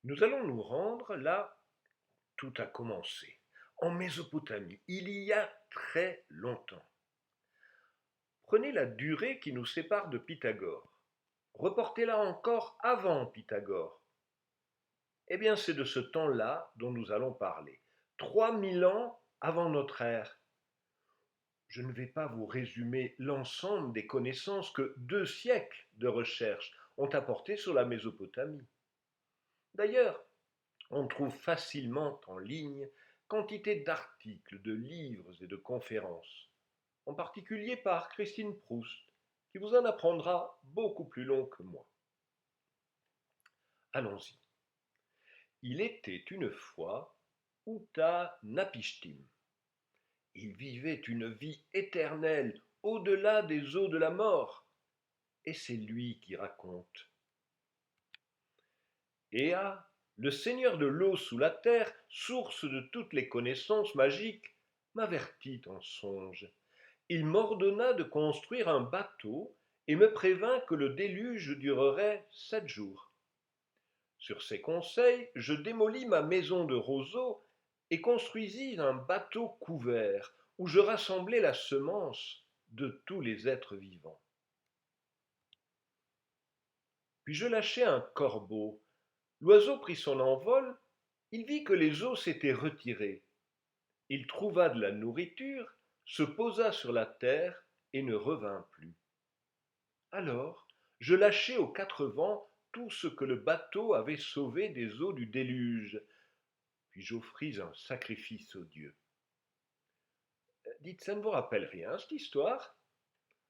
Nous allons nous rendre là, tout a commencé, en Mésopotamie, il y a très longtemps. Prenez la durée qui nous sépare de Pythagore. Reportez-la encore avant Pythagore. Eh bien, c'est de ce temps-là dont nous allons parler. 3000 ans avant notre ère. Je ne vais pas vous résumer l'ensemble des connaissances que 2 siècles de recherche ont apportées sur la Mésopotamie. D'ailleurs, on trouve facilement en ligne quantité d'articles, de livres et de conférences, en particulier par Christine Proust, qui vous en apprendra beaucoup plus long que moi. Allons-y. Il était une fois Uta-Napishtim. Il vivait une vie éternelle au-delà des eaux de la mort, et c'est lui qui raconte. Ea, le seigneur de l'eau sous la terre, source de toutes les connaissances magiques, m'avertit en songe. Il m'ordonna de construire un bateau et me prévint que le déluge durerait 7 jours. Sur ses conseils, je démolis ma maison de roseaux et construisis un bateau couvert où je rassemblai la semence de tous les êtres vivants. Puis je lâchai un corbeau. L'oiseau prit son envol, il vit que les eaux s'étaient retirées. Il trouva de la nourriture, se posa sur la terre et ne revint plus. Alors, je lâchai aux 4 vents tout ce que le bateau avait sauvé des eaux du déluge, puis j'offris un sacrifice aux dieux. Dites, ça ne vous rappelle rien, cette histoire?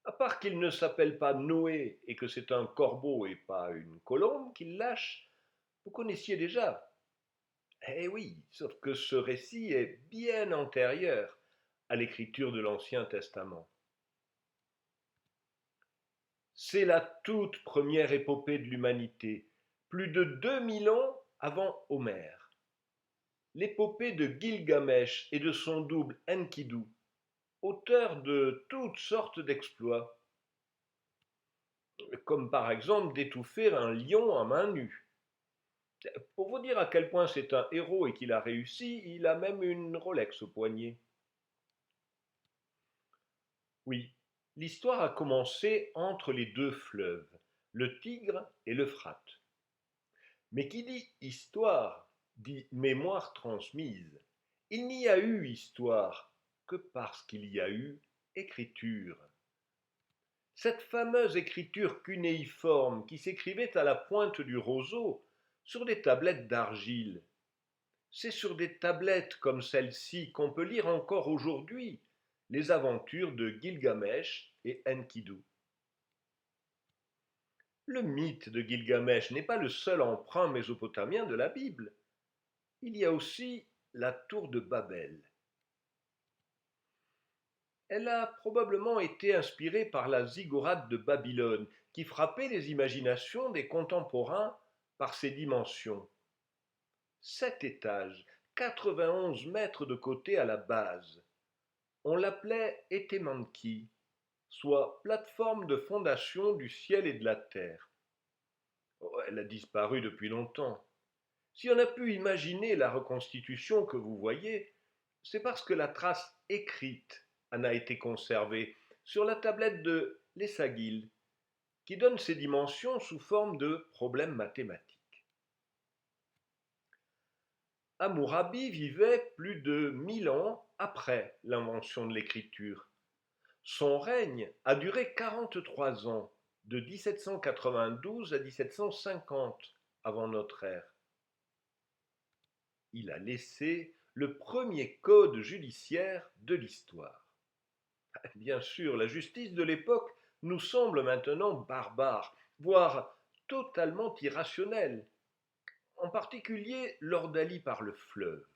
À part qu'il ne s'appelle pas Noé et que c'est un corbeau et pas une colombe qu'il lâche, vous connaissiez déjà. Eh oui, sauf que ce récit est bien antérieur à l'écriture de l'Ancien Testament. C'est la toute première épopée de l'humanité, plus de 2000 ans avant Homère. L'épopée de Gilgamesh et de son double Enkidu, auteur de toutes sortes d'exploits, comme par exemple d'étouffer un lion à main nue. Pour vous dire à quel point c'est un héros et qu'il a réussi, il a même une Rolex au poignet. Oui, l'histoire a commencé entre les 2 fleuves, le Tigre et l'Euphrate. Mais qui dit histoire dit mémoire transmise. Il n'y a eu histoire que parce qu'il y a eu écriture. Cette fameuse écriture cunéiforme qui s'écrivait à la pointe du roseau sur des tablettes d'argile. C'est sur des tablettes comme celle-ci qu'on peut lire encore aujourd'hui les aventures de Gilgamesh et Enkidu. Le mythe de Gilgamesh n'est pas le seul emprunt mésopotamien de la Bible. Il y a aussi la tour de Babel. Elle a probablement été inspirée par la ziggourate de Babylone, qui frappait les imaginations des contemporains par ses dimensions. 7 étages, 91 mètres de côté à la base. On l'appelait Etemanki, soit plateforme de fondation du ciel et de la terre. Oh, elle a disparu depuis longtemps. Si on a pu imaginer la reconstitution que vous voyez, c'est parce que la trace écrite en a été conservée sur la tablette de l'Essagil, qui donne ses dimensions sous forme de problèmes mathématiques. Hammurabi vivait plus de 1000 ans après l'invention de l'écriture. Son règne a duré 43 ans, de 1792 à 1750 avant notre ère. Il a laissé le premier code judiciaire de l'histoire. Bien sûr, la justice de l'époque nous semble maintenant barbare, voire totalement irrationnelle, en particulier l'ordalie par le fleuve.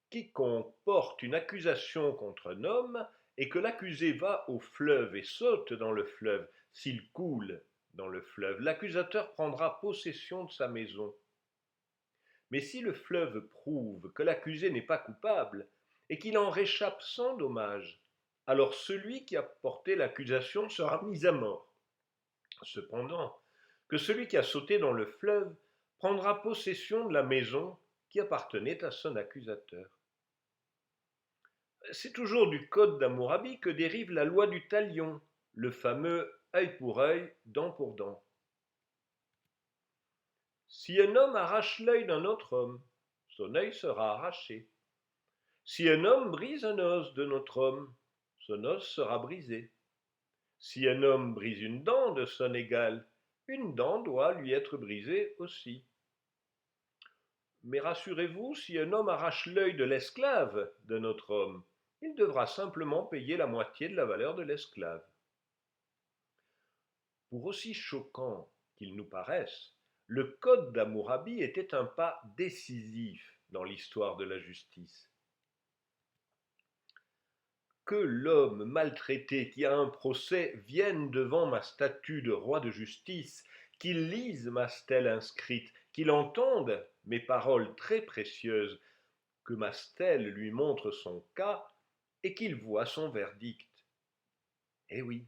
Quiconque porte une accusation contre un homme et que l'accusé va au fleuve et saute dans le fleuve, s'il coule dans le fleuve, l'accusateur prendra possession de sa maison. Mais si le fleuve prouve que l'accusé n'est pas coupable et qu'il en réchappe sans dommage, alors celui qui a porté l'accusation sera mis à mort. Cependant, que celui qui a sauté dans le fleuve prendra possession de la maison qui appartenait à son accusateur. C'est toujours du code d'Hammurabi que dérive la loi du talion, le fameux œil pour œil, dent pour dent. Si un homme arrache l'œil d'un autre homme, son œil sera arraché. Si un homme brise un os de notre homme, son os sera brisé. Si un homme brise une dent de son égal, une dent doit lui être brisée aussi. Mais rassurez-vous, si un homme arrache l'œil de l'esclave d'un autre homme, il devra simplement payer la moitié de la valeur de l'esclave. Pour aussi choquant qu'il nous paraisse, le code d'Hammurabi était un pas décisif dans l'histoire de la justice. Que l'homme maltraité qui a un procès vienne devant ma statue de roi de justice, qu'il lise ma stèle inscrite, qu'il entende mes paroles très précieuses, que ma stèle lui montre son cas et qu'il voie son verdict. Eh oui,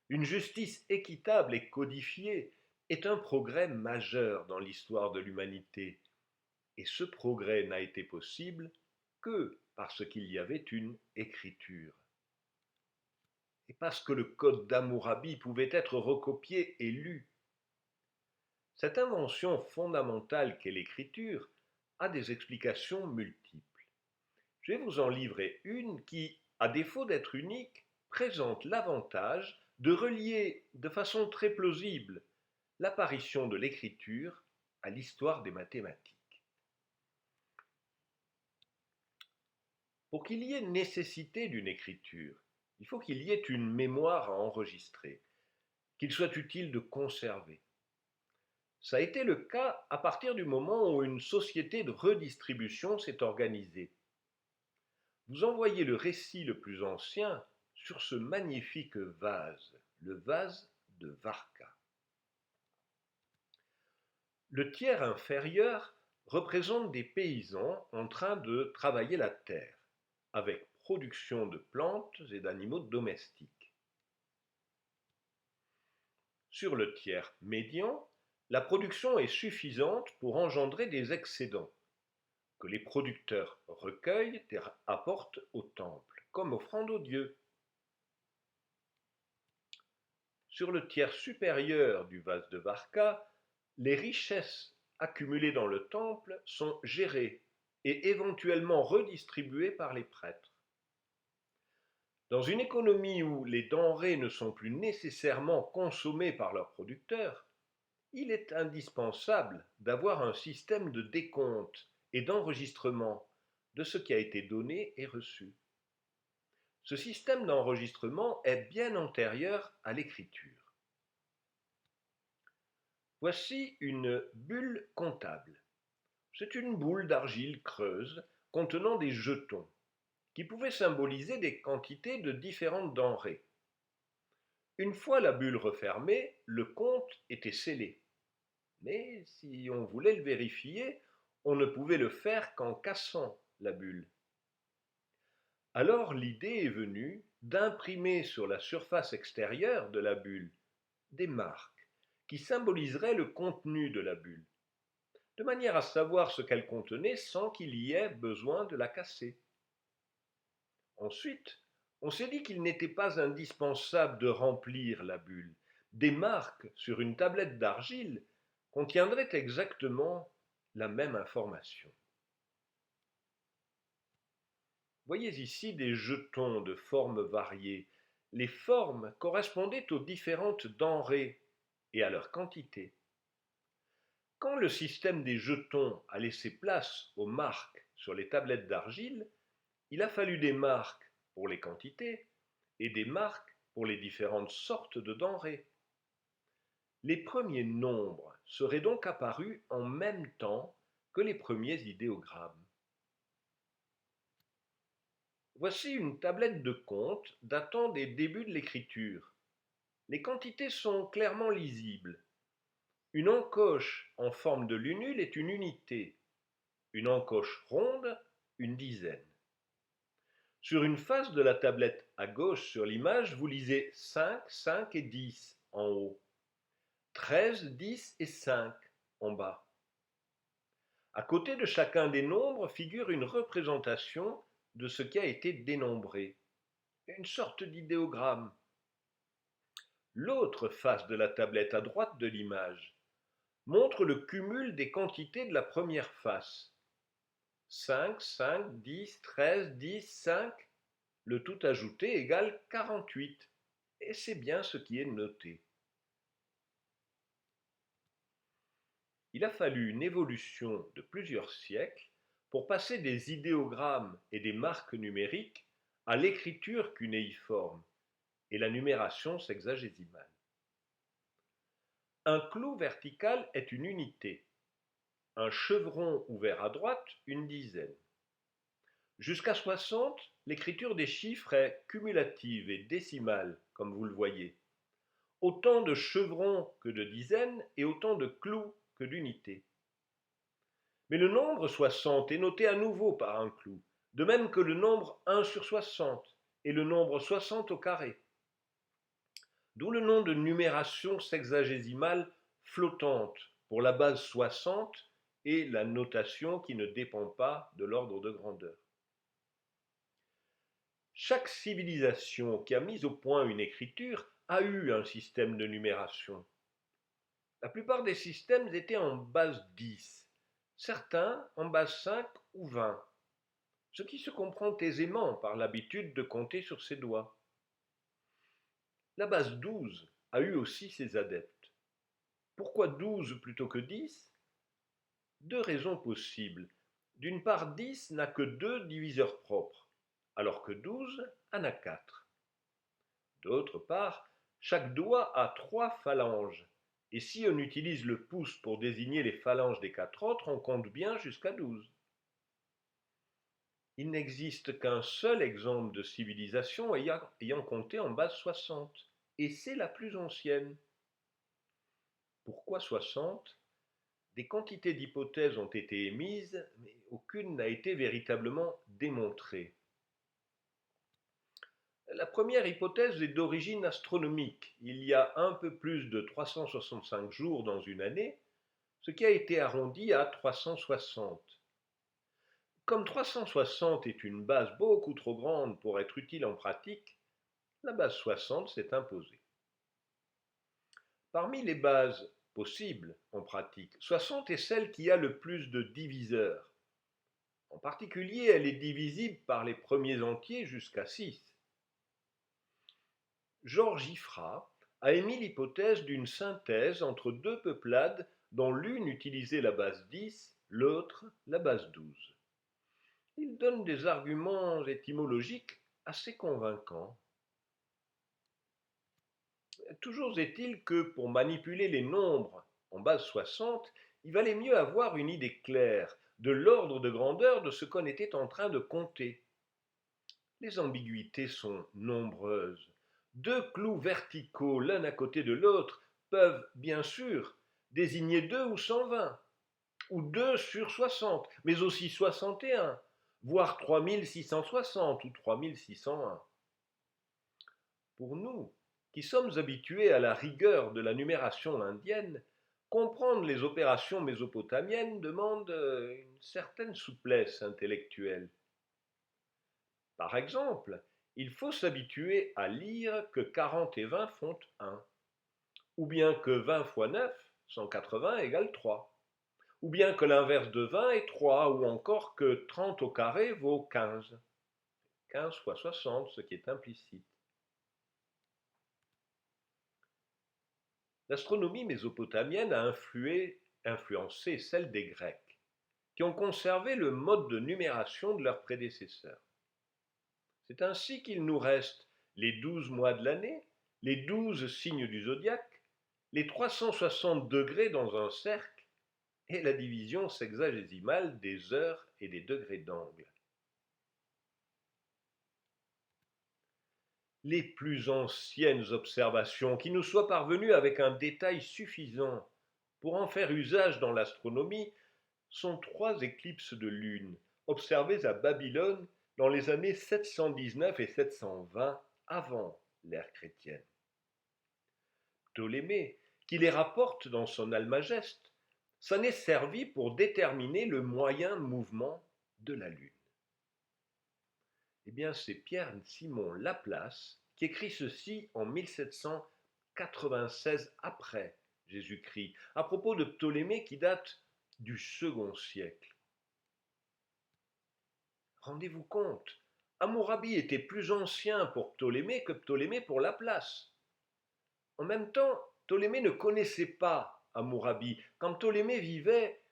une justice équitable et codifiée est un progrès majeur dans l'histoire de l'humanité, et ce progrès n'a été possible que parce qu'il y avait une écriture. Et parce que le code d'Hammurabi pouvait être recopié et lu. Cette invention fondamentale qu'est l'écriture a des explications multiples. Je vais vous en livrer une qui, à défaut d'être unique, présente l'avantage de relier de façon très plausible l'apparition de l'écriture à l'histoire des mathématiques. Pour qu'il y ait nécessité d'une écriture, il faut qu'il y ait une mémoire à enregistrer, qu'il soit utile de conserver. Ça a été le cas à partir du moment où une société de redistribution s'est organisée. Vous envoyez le récit le plus ancien sur ce magnifique vase, le vase de Varka. Le tiers inférieur représente des paysans en train de travailler la terre, avec production de plantes et d'animaux domestiques. Sur le tiers médian, la production est suffisante pour engendrer des excédents, que les producteurs recueillent et apportent au temple, comme offrande aux dieux. Sur le tiers supérieur du vase de Varka, les richesses accumulées dans le temple sont gérées et éventuellement redistribuées par les prêtres. Dans une économie où les denrées ne sont plus nécessairement consommées par leurs producteurs, il est indispensable d'avoir un système de décompte et d'enregistrement de ce qui a été donné et reçu. Ce système d'enregistrement est bien antérieur à l'écriture. Voici une bulle comptable. C'est une boule d'argile creuse contenant des jetons qui pouvaient symboliser des quantités de différentes denrées. Une fois la bulle refermée, le compte était scellé. Mais si on voulait le vérifier, on ne pouvait le faire qu'en cassant la bulle. Alors l'idée est venue d'imprimer sur la surface extérieure de la bulle des marques qui symboliseraient le contenu de la bulle, de manière à savoir ce qu'elle contenait sans qu'il y ait besoin de la casser. Ensuite, on s'est dit qu'il n'était pas indispensable de remplir la bulle. Des marques sur une tablette d'argile contiendraient exactement la même information. Voyez ici des jetons de formes variées. Les formes correspondaient aux différentes denrées et à leur quantité. Quand le système des jetons a laissé place aux marques sur les tablettes d'argile, il a fallu des marques pour les quantités et des marques pour les différentes sortes de denrées. Les premiers nombres seraient donc apparus en même temps que les premiers idéogrammes. Voici une tablette de compte datant des débuts de l'écriture. Les quantités sont clairement lisibles. Une encoche en forme de lunule est une unité. Une encoche ronde, une dizaine. Sur une face de la tablette à gauche sur l'image, vous lisez 5, 5 et 10 en haut. 13, 10 et 5 en bas. À côté de chacun des nombres figure une représentation de ce qui a été dénombré, une sorte d'idéogramme. L'autre face de la tablette à droite de l'image montre le cumul des quantités de la première face. 5, 5, 10, 13, 10, 5, le tout ajouté égale 48. Et c'est bien ce qui est noté. Il a fallu une évolution de plusieurs siècles pour passer des idéogrammes et des marques numériques à l'écriture cunéiforme et la numération sexagésimale. Un clou vertical est une unité, un chevron ouvert à droite une dizaine. Jusqu'à 60, l'écriture des chiffres est cumulative et décimale, comme vous le voyez. Autant de chevrons que de dizaines et autant de clous que d'unités. Mais le nombre 60 est noté à nouveau par un clou, de même que le nombre 1 sur 60 et le nombre 60 au carré. D'où le nom de numération sexagésimale flottante pour la base 60 et la notation qui ne dépend pas de l'ordre de grandeur. Chaque civilisation qui a mis au point une écriture a eu un système de numération. La plupart des systèmes étaient en base 10, certains en base 5 ou 20, ce qui se comprend aisément par l'habitude de compter sur ses doigts. La base 12 a eu aussi ses adeptes. Pourquoi 12 plutôt que 10? Deux raisons possibles. D'une part, 10 n'a que 2 diviseurs propres, alors que 12 en a 4. D'autre part, chaque doigt a 3 phalanges, et si on utilise le pouce pour désigner les phalanges des 4 autres, on compte bien jusqu'à 12. Il n'existe qu'un seul exemple de civilisation ayant compté en base 60, et c'est la plus ancienne. Pourquoi 60? Des quantités d'hypothèses ont été émises, mais aucune n'a été véritablement démontrée. La première hypothèse est d'origine astronomique. Il y a un peu plus de 365 jours dans une année, ce qui a été arrondi à 360. Comme 360 est une base beaucoup trop grande pour être utile en pratique, la base 60 s'est imposée. Parmi les bases possibles en pratique, 60 est celle qui a le plus de diviseurs. En particulier, elle est divisible par les premiers entiers jusqu'à 6. Georges Ifra a émis l'hypothèse d'une synthèse entre deux peuplades dont l'une utilisait la base 10, l'autre la base 12. Il donne des arguments étymologiques assez convaincants. Toujours est-il que pour manipuler les nombres en base 60, il valait mieux avoir une idée claire de l'ordre de grandeur de ce qu'on était en train de compter. Les ambiguïtés sont nombreuses. Deux clous verticaux l'un à côté de l'autre peuvent, bien sûr, désigner 2 ou 120, ou 2 sur 60, mais aussi 61, voire 3660 ou 3601. Pour nous, qui sommes habitués à la rigueur de la numération indienne, comprendre les opérations mésopotamiennes demande une certaine souplesse intellectuelle. Par exemple, il faut s'habituer à lire que 40 et 20 font 1, ou bien que 20 fois 9, 180 égale 3, ou bien que l'inverse de 20 est 3, ou encore que 30 au carré vaut 15. 15 fois 60, ce qui est implicite. L'astronomie mésopotamienne a influencé celle des Grecs, qui ont conservé le mode de numération de leurs prédécesseurs. C'est ainsi qu'il nous reste les 12 mois de l'année, les 12 signes du zodiaque, les 360 degrés dans un cercle et la division sexagésimale des heures et des degrés d'angle. Les plus anciennes observations qui nous soient parvenues avec un détail suffisant pour en faire usage dans l'astronomie sont 3 éclipses de lune observées à Babylone dans les années 719 et 720 avant l'ère chrétienne. Ptolémée, qui les rapporte dans son Almageste, s'en est servi pour déterminer le moyen mouvement de la Lune. Eh bien, c'est Pierre-Simon Laplace qui écrit ceci en 1796 après Jésus-Christ, à propos de Ptolémée qui date du second siècle. Rendez-vous compte, Hammurabi était plus ancien pour Ptolémée que Ptolémée pour Laplace. En même temps, Ptolémée ne connaissait pas Hammurabi. Quand Ptolémée vivait,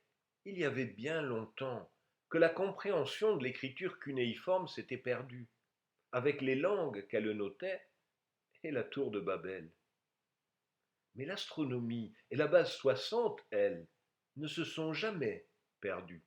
il y avait bien longtemps que la compréhension de l'écriture cunéiforme s'était perdue, avec les langues qu'elle notait et la tour de Babel. Mais l'astronomie et la base 60, elles, ne se sont jamais perdues.